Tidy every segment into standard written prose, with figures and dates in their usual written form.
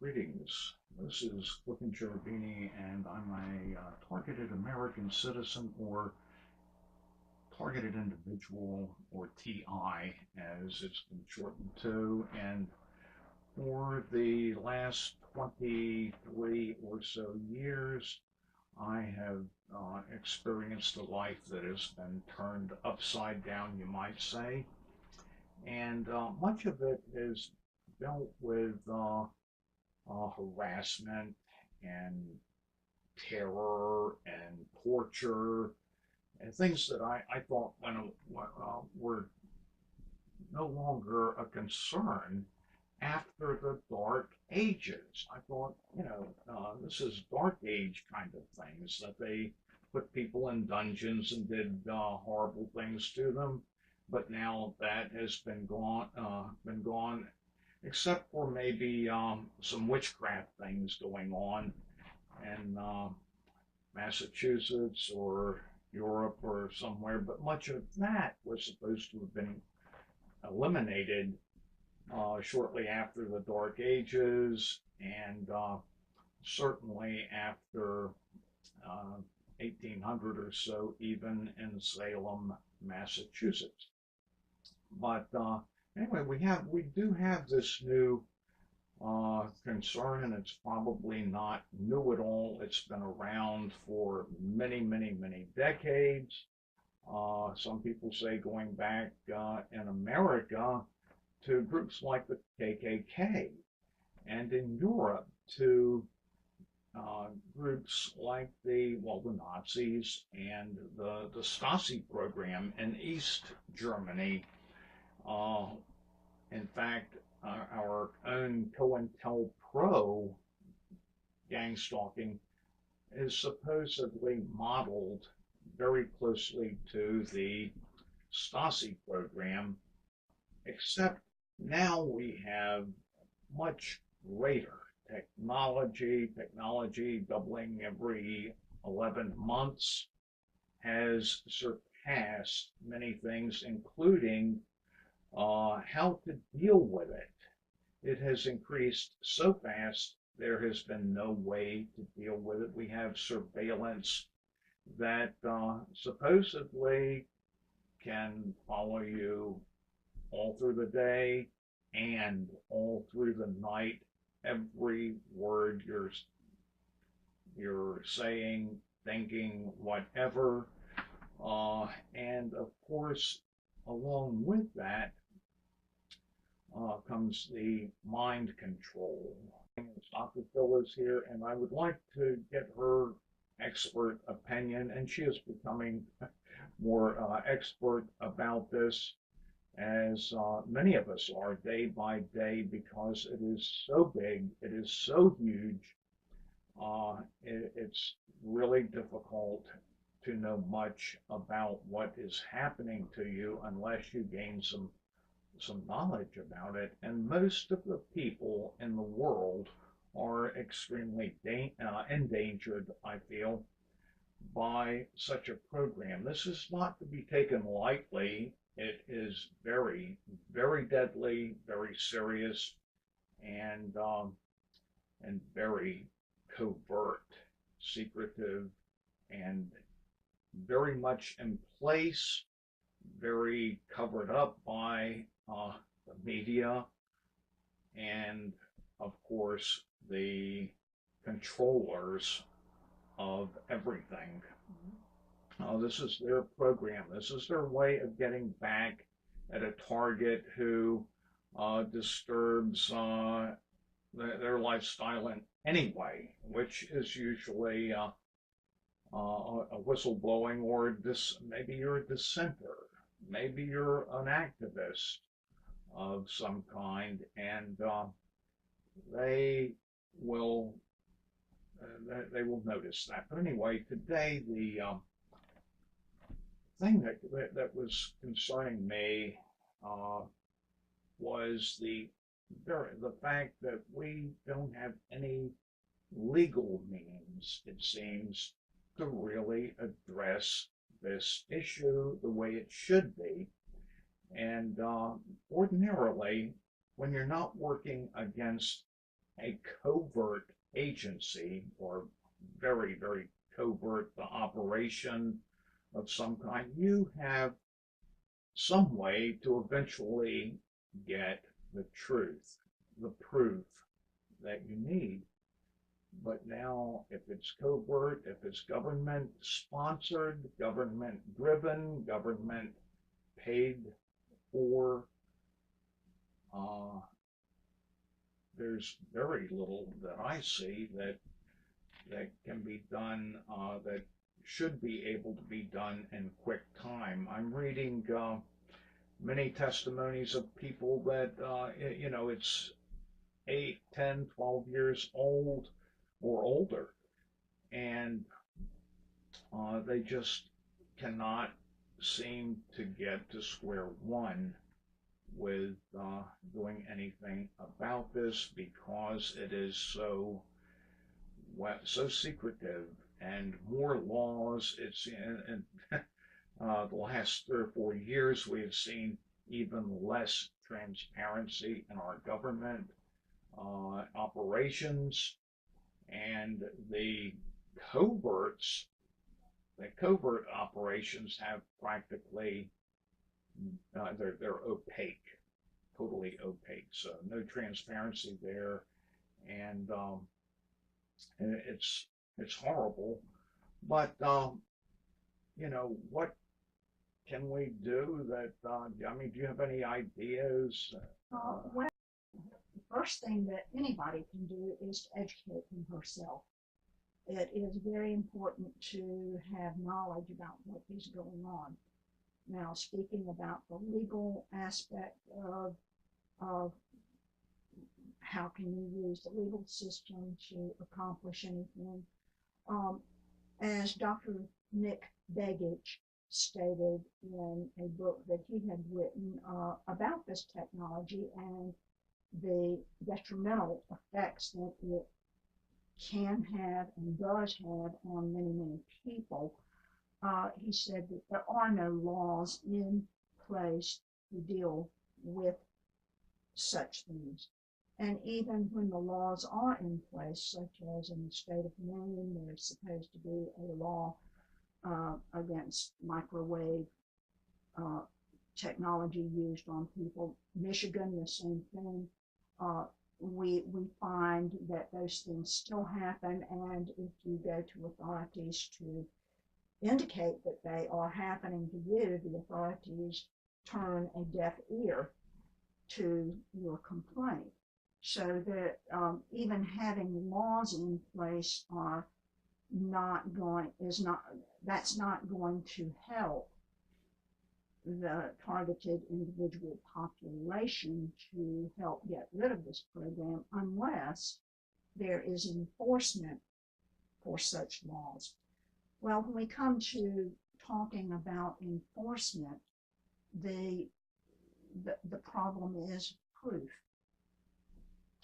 Greetings. This is Corkin Cherubini, and I'm a targeted American citizen or targeted individual, or TI, as it's been shortened to. And for the last 23 or so years, I have experienced a life that has been turned upside down, you might say. And much of it is dealt with harassment and terror and torture and things that I thought were no longer a concern after the Dark Ages. I thought, this is Dark Age kind of things, that they put people in dungeons and did horrible things to them. But now that has been gone, except for maybe some witchcraft things going on in Massachusetts or Europe or somewhere. But much of that was supposed to have been eliminated shortly after the Dark Ages, and certainly after 1800 or so, even in Salem, Massachusetts. But anyway, we do have this new concern, and it's probably not new at all. It's been around for many, many, many decades. Some people say going back in America to groups like the KKK, and in Europe to groups like the Nazis and the Stasi program in East Germany. Uh, in fact, our own COINTELPRO gang stalking is supposedly modeled very closely to the Stasi program, except now we have much greater technology doubling every 11 months, has surpassed many things, including how to deal with it. It has increased so fast, there has been no way to deal with it. We have surveillance that supposedly can follow you all through the day and all through the night. Every word you're saying, thinking, whatever. And of course, along with that comes the mind control. Dr. Phil is here, and I would like to get her expert opinion, and she is becoming more expert about this, as many of us are day by day, because it is so big, it is so huge. It's really difficult to know much about what is happening to you unless you gain some knowledge about it. And most of the people in the world are extremely endangered, I feel, by such a program. This is not to be taken lightly. It is very, very deadly, very serious, and very covert, secretive, and very much in place, very covered up by the media, and of course the controllers of everything. This is their program. This is their way of getting back at a target who disturbs their lifestyle in any way, which is usually a whistleblowing, or maybe you're a dissenter, maybe you're an activist of some kind, and they will notice that. But anyway, today the thing that was concerning me was the fact that we don't have any legal means, it seems, to really address this issue the way it should be. And ordinarily, when you're not working against a covert agency or very, very covert operation of some kind, you have some way to eventually get the truth, the proof that you need. But now, if it's covert, if it's government sponsored, government driven, government paid for, uh, there's very little that I see that can be done, that should be able to be done in quick time. I'm reading many testimonies of people that, it's 8, 10, 12 years old or older, and they just cannot seem to get to square one with doing anything about this because it is so secretive, and more laws. It's in the last 3 or 4 years we have seen even less transparency in our government operations, and coverts the covert operations have practically they're opaque, totally opaque. So no transparency there, and it's horrible. But what can we do? That I mean, do you have any ideas? Well, the first thing that anybody can do is to educate herself. It is very important to have knowledge about what is going on. Now, speaking about the legal aspect of how can you use the legal system to accomplish anything, as Dr. Nick Begich stated in a book that he had written about this technology and the detrimental effects that it can have and does have on many, many people. He said that there are no laws in place to deal with such things. And even when the laws are in place, such as in the state of Maine, there's supposed to be a law against microwave technology used on people. Michigan, the same thing. We find that those things still happen, and if you go to authorities to indicate that they are happening to you, the authorities turn a deaf ear to your complaint. So that even having laws in place that's not going to help the targeted individual population to help get rid of this program unless there is enforcement for such laws. Well, when we come to talking about enforcement, the problem is proof.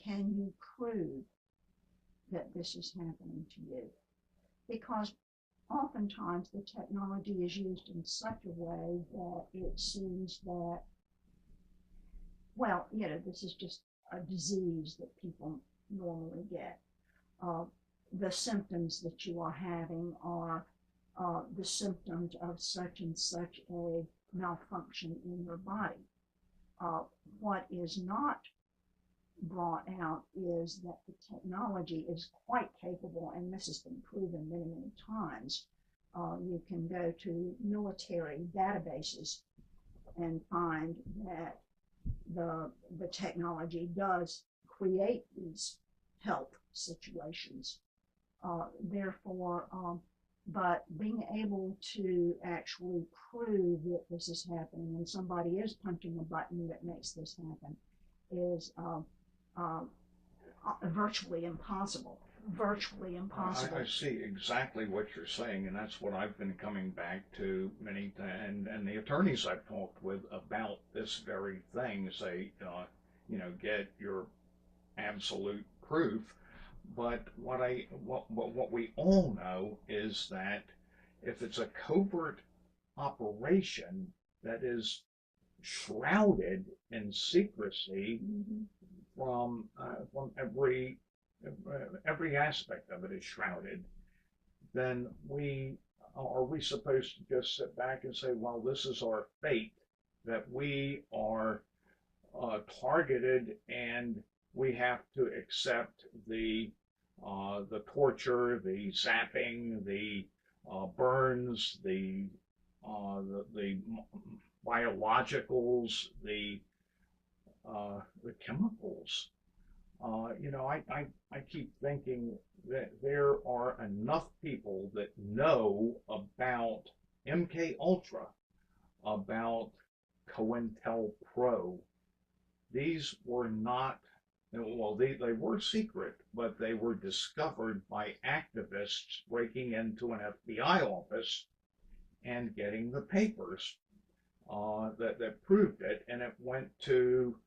Can you prove that this is happening to you? Because oftentimes the technology is used in such a way that it seems that, well, this is just a disease that people normally get. The symptoms that you are having are the symptoms of such and such a malfunction in your body. What is not brought out is that the technology is quite capable, and this has been proven many, many times. You can go to military databases and find that the technology does create these health situations. Therefore, but being able to actually prove that this is happening and somebody is punching a button that makes this happen is virtually impossible. Virtually impossible. I see exactly what you're saying, and that's what I've been coming back to many times, and the attorneys I've talked with about this very thing say, get your absolute proof. But what we all know is that if it's a covert operation that is shrouded in secrecy, Mm-hmm. from every aspect of it is shrouded, then are we supposed to just sit back and say, well, this is our fate, that we are targeted and we have to accept the torture, the zapping, the burns, the biologicals, the chemicals. I keep thinking that there are enough people that know about MK Ultra, about COINTELPRO. These were not, well, they were secret, but they were discovered by activists breaking into an FBI office and getting the papers that proved it. And it went to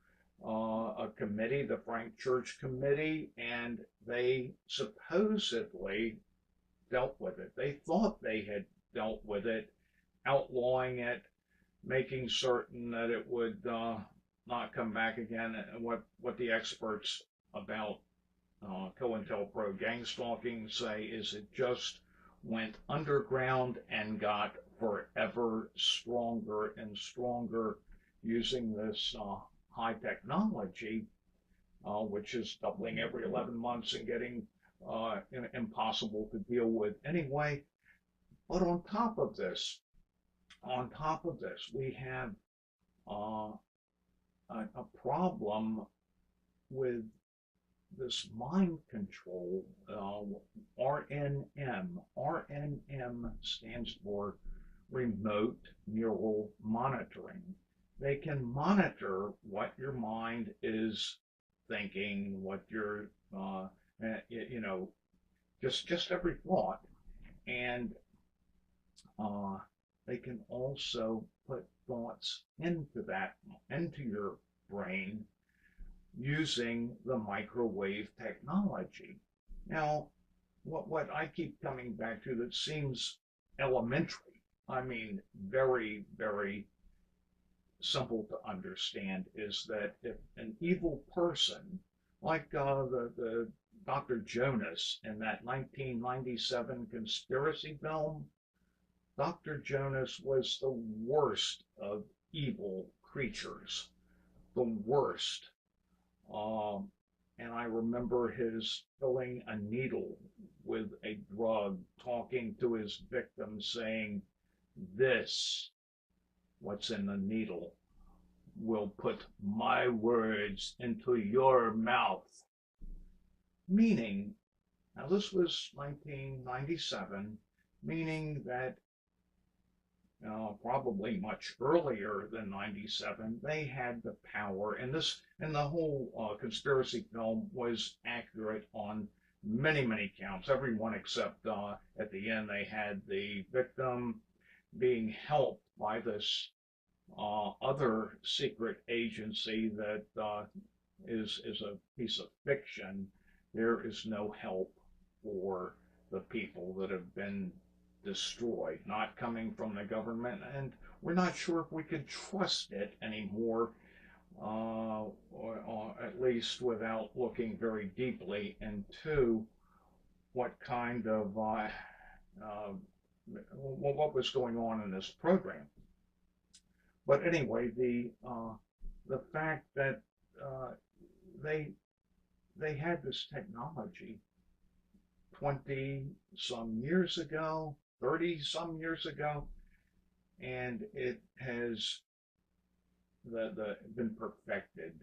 a committee, the Frank Church Committee, and they supposedly dealt with it. They thought they had dealt with it, outlawing it, making certain that it would not come back again. And what the experts about COINTELPRO gang stalking say is it just went underground and got forever stronger and stronger using this high technology, which is doubling every 11 months and getting impossible to deal with anyway. But on top of this, we have a problem with this mind control, RNM. RNM stands for remote neural monitoring. They can monitor what your mind is thinking, what your, just every thought. And they can also put thoughts into your brain using the microwave technology. Now, what I keep coming back to that seems elementary, I mean, very, very simple to understand, is that if an evil person, like the Dr. Jonas in that 1997 conspiracy film, Dr. Jonas was the worst of evil creatures, the worst. And I remember his filling a needle with a drug, talking to his victim, saying, "This, what's in the needle, will put my words into your mouth." Meaning, now this was 1997, meaning that probably much earlier than 97, they had the power, and the whole conspiracy film was accurate on many, many counts, everyone except at the end they had the victim being helped by this other secret agency that is a piece of fiction. There is no help for the people that have been destroyed, not coming from the government, and we're not sure if we could trust it anymore, or at least without looking very deeply into what kind of what was going on in this program. But anyway, the fact that they had this technology 20 some years ago, 30 some years ago, and it has been perfected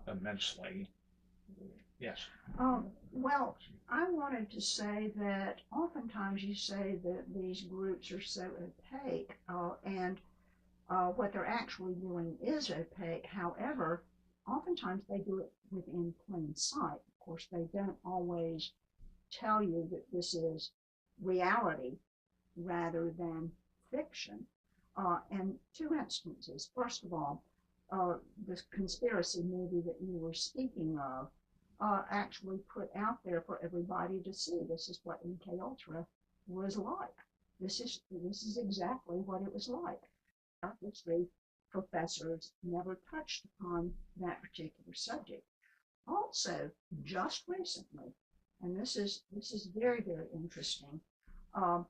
immensely. Yes. Well, I wanted to say that oftentimes you say that these groups are so opaque, and what they're actually doing is opaque. However, oftentimes they do it within plain sight. Of course, they don't always tell you that this is reality rather than fiction. And two instances. First of all, this conspiracy movie that you were speaking of actually put out there for everybody to see. This is what MK Ultra was like. This is exactly what it was like. Obviously, professors never touched upon that particular subject. Also, just recently, and this is very, very interesting. Um,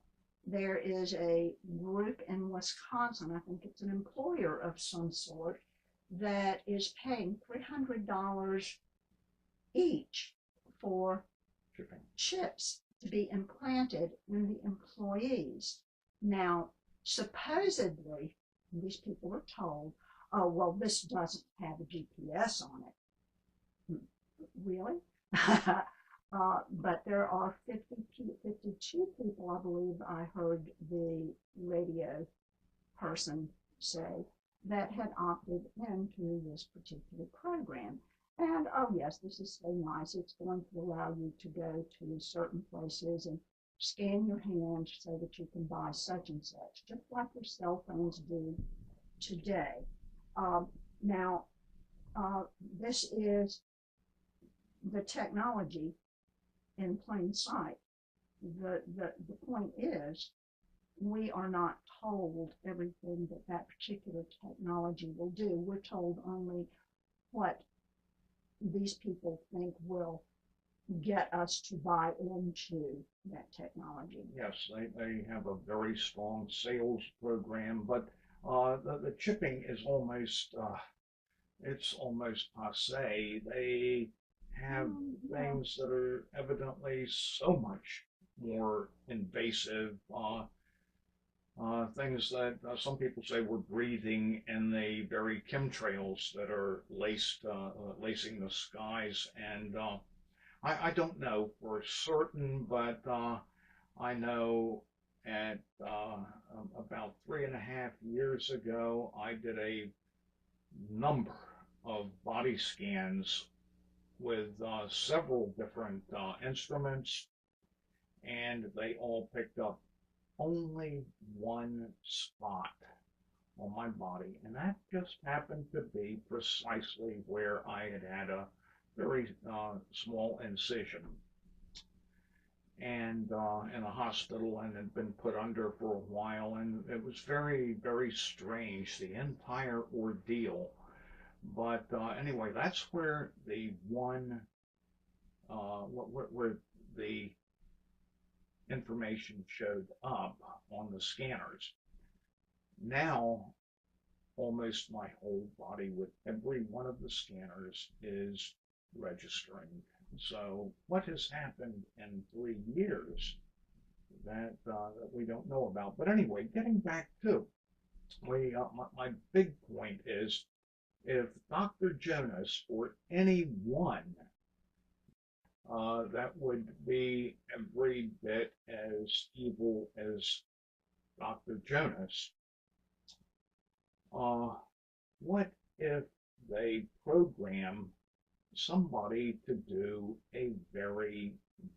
there is a group in Wisconsin, I think it's an employer of some sort, that is paying $300 each for Shipping. chips to be implanted in the employees. Now, supposedly, these people are told, oh, well, this doesn't have a GPS on it. Really? But there are 52 people, I believe I heard the radio person say, that had opted into this particular program. And oh yes, this is so nice. It's going to allow you to go to certain places and scan your hand so that you can buy such and such, just like your cell phones do today. Um, now, this is the technology in plain sight. The point is, we are not told everything that that particular technology will do. We're told only what these people think will get us to buy into that technology. Yes, they have a very strong sales program, but the chipping is almost it's almost passe. They have things that are evidently so much more invasive. Things that some people say we're breathing in the very chemtrails that are lacing the skies. And I don't know for certain, but I know at about 3.5 years ago, I did a number of body scans with several different instruments, and they all picked up only one spot on my body, and that just happened to be precisely where I had had a very small incision, and in a hospital, and had been put under for a while, and it was very, very strange, the entire ordeal. But anyway, that's where the one, where the information showed up on the scanners. Now, almost my whole body with every one of the scanners is registering. So what has happened in 3 years that we don't know about? But anyway, getting back to my big point is, if Dr. Jonas or anyone that would be every bit as evil as Dr. Jonas, what if they program somebody to do a very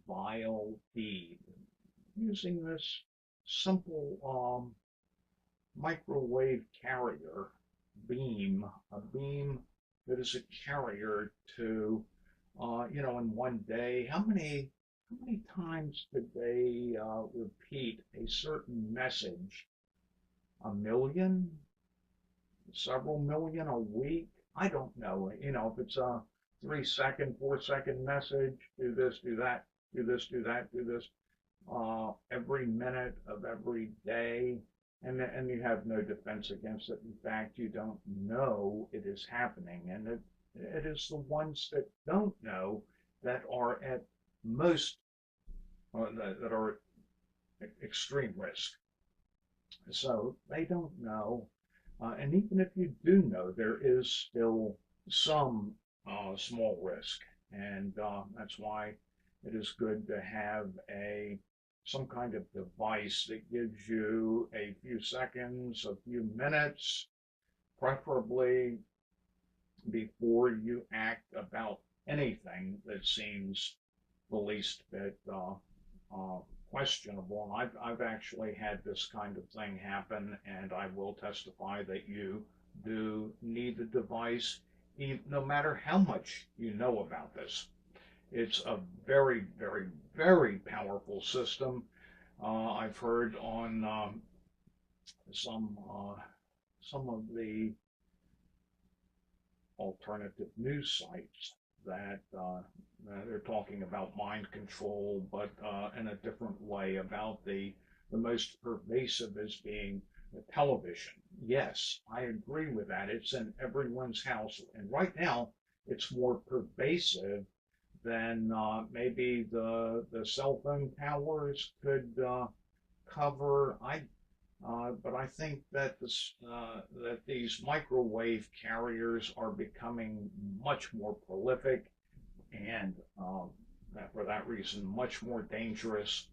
vile deed using this simple microwave carrier beam, a beam that is a carrier to, in one day, how many times did they repeat a certain message? A million? Several million a week? I don't know. If it's a 3-second, 4-second message, do this, do that, do this, do that, do this, every minute of every day, and you have no defense against it. In fact, you don't know it is happening, and it is the ones that don't know that are at most, that are at extreme risk. So they don't know, and even if you do know, there is still some small risk, and that's why it is good to have some kind of device that gives you a few seconds, a few minutes, preferably before you act about anything that seems the least bit questionable. And I've actually had this kind of thing happen, and I will testify that you do need the device, no matter how much you know about this. It's a very, very, very powerful system. I've heard on some of the alternative news sites that they're talking about mind control, but in a different way, about the most pervasive as being the television. Yes, I agree with that. It's in everyone's house, and right now it's more pervasive than maybe the cell phone towers could cover. But I think that that these microwave carriers are becoming much more prolific, and that for that reason much more dangerous.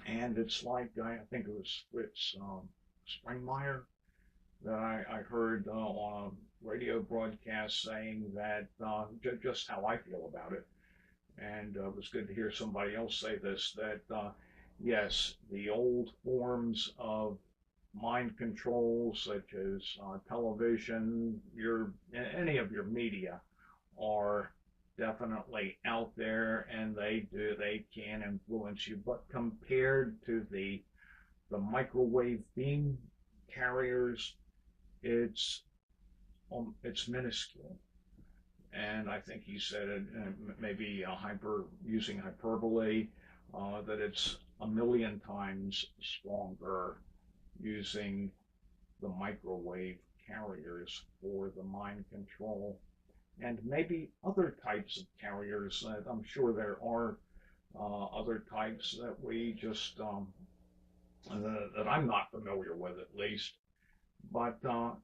And it's like I think it was Fritz Springmeyer that I heard on a radio broadcast saying that just how I feel about it. And it was good to hear somebody else say this, that yes, the old forms of mind control, such as television, any of your media, are definitely out there, and they can influence you. But compared to the microwave beam carriers, it's it's minuscule. And I think he said it, maybe using hyperbole, that it's a million times stronger using the microwave carriers for the mind control, and maybe other types of carriers. I'm sure there are other types that we just that I'm not familiar with, at least. But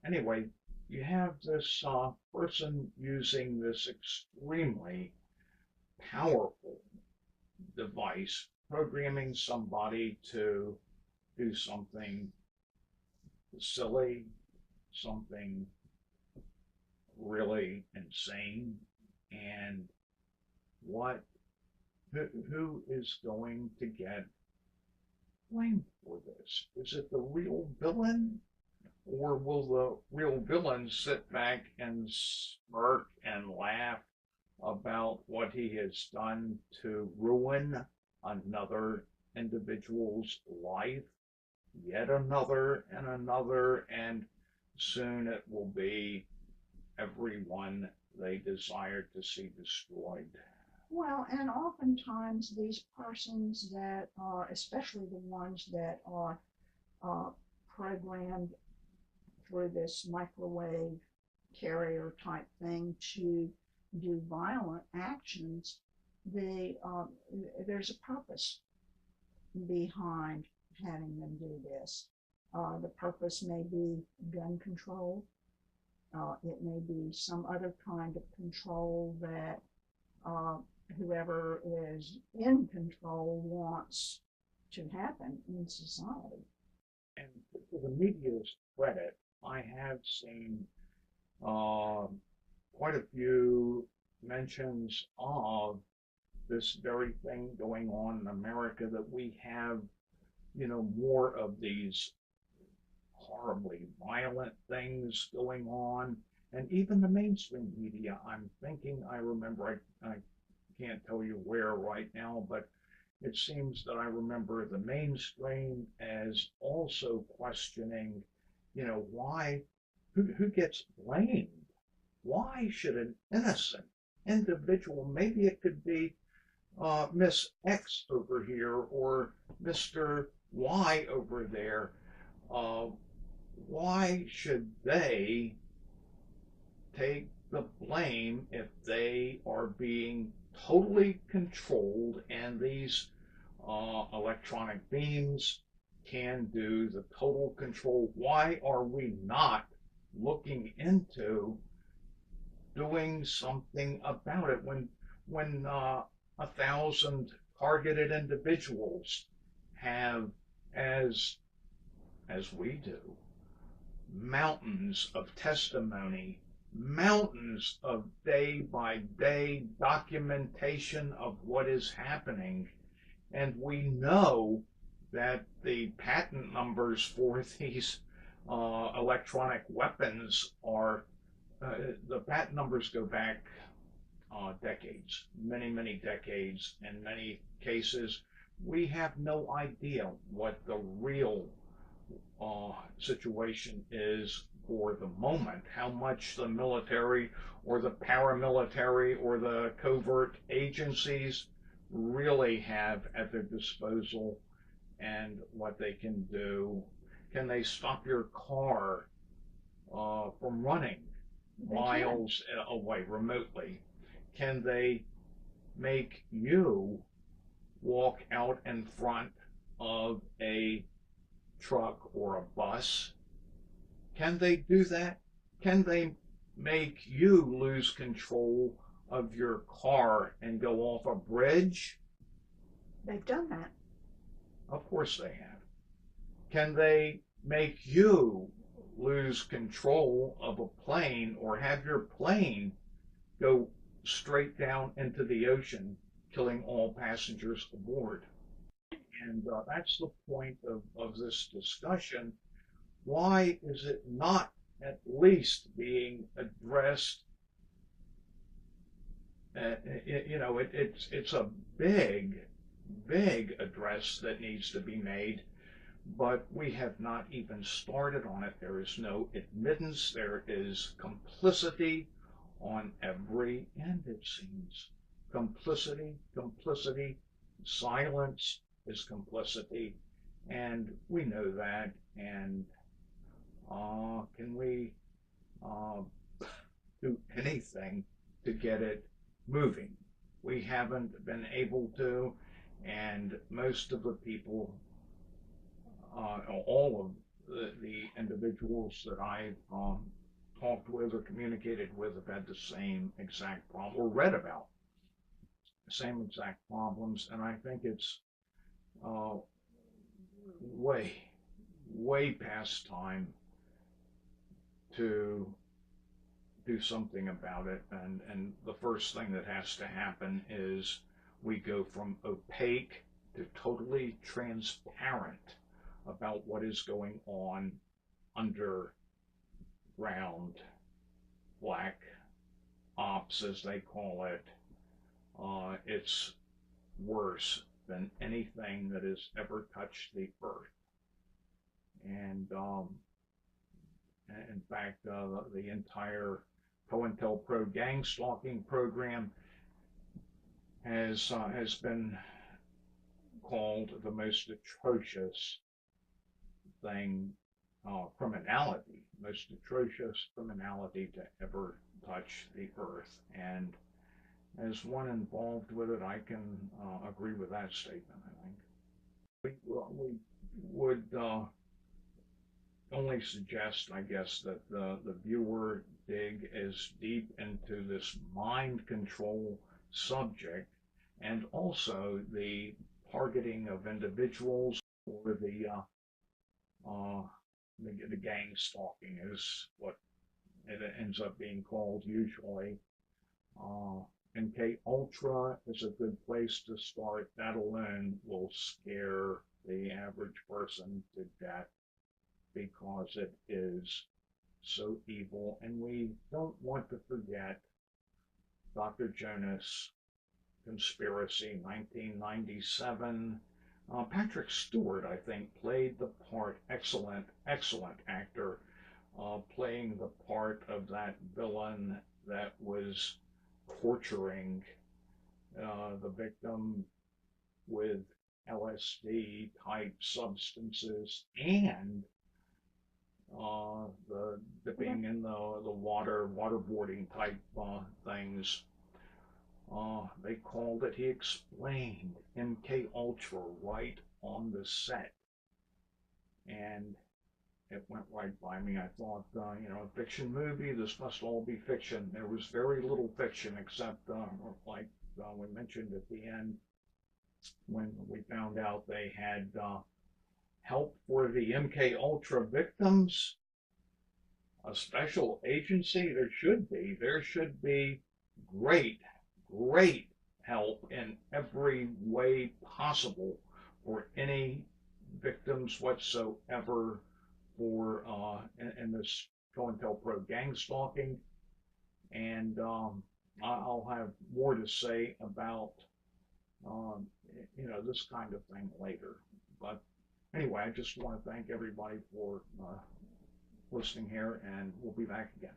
anyway, you have this person using this extremely powerful device, programming somebody to do something silly, something really insane. And what who is going to get blamed for this? Is it the real villain, or will the real villain sit back and smirk and laugh about what he has done to ruin another individual's life, yet another and another, and soon it will be everyone they desire to see destroyed? Well, and oftentimes these persons that are, especially the ones that are programmed through this microwave carrier type thing to do violent actions, there's a purpose behind having them do this. The purpose may be gun control. It may be some other kind of control that whoever is in control wants to happen in society. And to the media's credit, I have seen quite a few mentions of this very thing going on in America, that we have, more of these horribly violent things going on. And even the mainstream media, I'm thinking, I remember, I can't tell you where right now, but it seems that I remember the mainstream as also questioning, why, who gets blamed? Why should an innocent individual, maybe it could be Miss X over here or Mr. Y over there, why should they take the blame if they are being totally controlled, and these electronic beams can do the total control? Why are we not looking into doing something about it when 1,000 targeted individuals have, as we do, mountains of testimony, mountains of day by day documentation of what is happening, and we know that the patent numbers for these electronic weapons are the patent numbers go back decades, many, many decades. In many cases, we have no idea what the real situation is for the moment. How much the military or the paramilitary or the covert agencies really have at their disposal and what they can do. Can they stop your car from running They can. miles away remotely? Can they make you walk out in front of a truck or a bus? Can they do that? Can they make you lose control of your car and go off a bridge? They've done that. Of course they have. Can they make you lose control of a plane or have your plane go straight down into the ocean, killing all passengers aboard? And that's the point of this discussion. Why is it not at least being addressed? It's a big address that needs to be made, but we have not even started on it. There is no admittance. There is complicity on every end, it seems. Complicity. Silence is complicity, and we know that. And can we do anything to get it moving? We haven't been able to, and most of the people, all of the individuals that I've talked with or communicated with have had the same exact problem or read about the same exact problems, and I think it's uh, way past time to do something about it. And the first thing that has to happen is we go from opaque to totally transparent about what is going on underground, black ops, as they call it. It's worse than anything that has ever touched the earth. And in fact, the entire COINTELPRO gang stalking program has been called the most atrocious thing, criminality, most atrocious criminality to ever touch the earth. And as one involved with it, I can agree with that statement, I think. We would only suggest, I guess, that the viewer dig as deep into this mind control subject and also the targeting of individuals or the gang stalking is what it ends up being called usually. MK Ultra is a good place to start. That alone will scare the average person to death because it is so evil. And we don't want to forget Dr. Jonas Conspiracy 1997. Patrick Stewart, I think, played the part, excellent actor, playing the part of that villain that was torturing the victim with LSD type substances and the dipping in the waterboarding type things. They called it, he explained MK Ultra right on the set. And it went right by me. I thought, a fiction movie, this must all be fiction. There was very little fiction except, like we mentioned at the end, when we found out they had help for the MK Ultra victims, a special agency. There should be great help in every way possible for any victims whatsoever for in this COINTELPRO gang stalking. And I'll have more to say about this kind of thing later. But anyway, I just want to thank everybody for listening here, and we'll be back again.